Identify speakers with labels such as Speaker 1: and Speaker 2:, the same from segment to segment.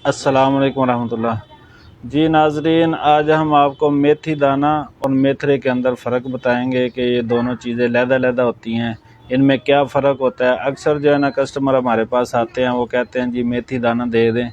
Speaker 1: अस्सलाम वालेकुम रहमतुल्लाह। जी नाजरीन, आज हम आपको मेथी दाना और मेथरे के अंदर फ़र्क बताएंगे कि ये दोनों चीज़ें लहदा होती हैं, इनमें क्या फ़र्क होता है। अक्सर जो है ना कस्टमर हमारे पास आते हैं, वो कहते हैं जी मेथी दाना दे दें,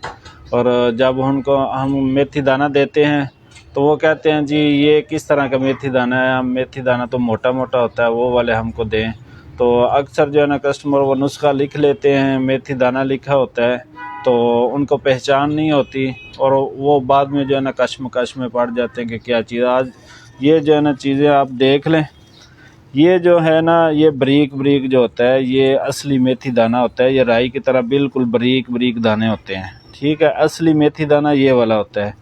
Speaker 1: और जब उनको हम मेथी दाना देते हैं तो वो कहते हैं जी ये किस तरह का मेथी दाना है, हम मेथी दाना तो मोटा मोटा होता है, वो वाले हमको दें। तो अक्सर जो है ना कस्टमर वो नुस्खा लिख लेते हैं, मेथी दाना लिखा होता है, तो उनको पहचान नहीं होती, और वो बाद में जो है ना कश्मकश में पड़ जाते हैं कि क्या चीज़। आज ये जो है ना चीज़ें आप देख लें, ये जो है ना ये बरीक बरीक जो होता है ये असली मेथी दाना होता है। ये राई की तरह बिल्कुल बरीक बरीक दाने होते हैं, ठीक है। असली मेथी दाना ये वाला होता है,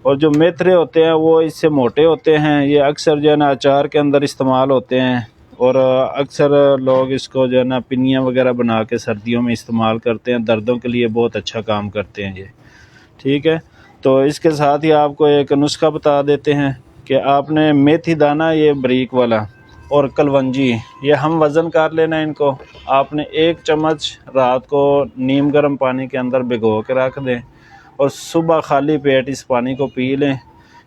Speaker 1: और जो मेथरे होते हैं वो इससे मोटे होते हैं। ये अक्सर जो है ना अचार के अंदर इस्तेमाल होते हैं, और अक्सर लोग इसको जो है ना पिन्नियाँ वगैरह बना के सर्दियों में इस्तेमाल करते हैं। दर्दों के लिए बहुत अच्छा काम करते हैं ये, ठीक है। तो इसके साथ ही आपको एक नुस्खा बता देते हैं कि आपने मेथी दाना ये बरीक वाला और कलवंजी ये हम वज़न कर लेना इनको। आपने 1 चम्मच रात को नीम गर्म पानी के अंदर भिगो के रख दें, और सुबह खाली पेट इस पानी को पी लें।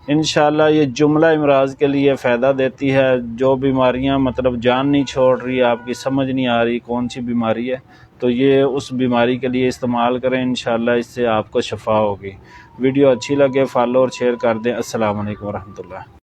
Speaker 1: इंशाल्लाह ये जुमला इमराज के लिए फ़ायदा देती है। जो बीमारियां मतलब जान नहीं छोड़ रही, आपकी समझ नहीं आ रही कौन सी बीमारी है, तो ये उस बीमारी के लिए इस्तेमाल करें। इंशाल्लाह इससे आपको शफा होगी। वीडियो अच्छी लगे फॉलो और शेयर कर दें। अस्सलाम वालेकुम रहमतुल्लाह।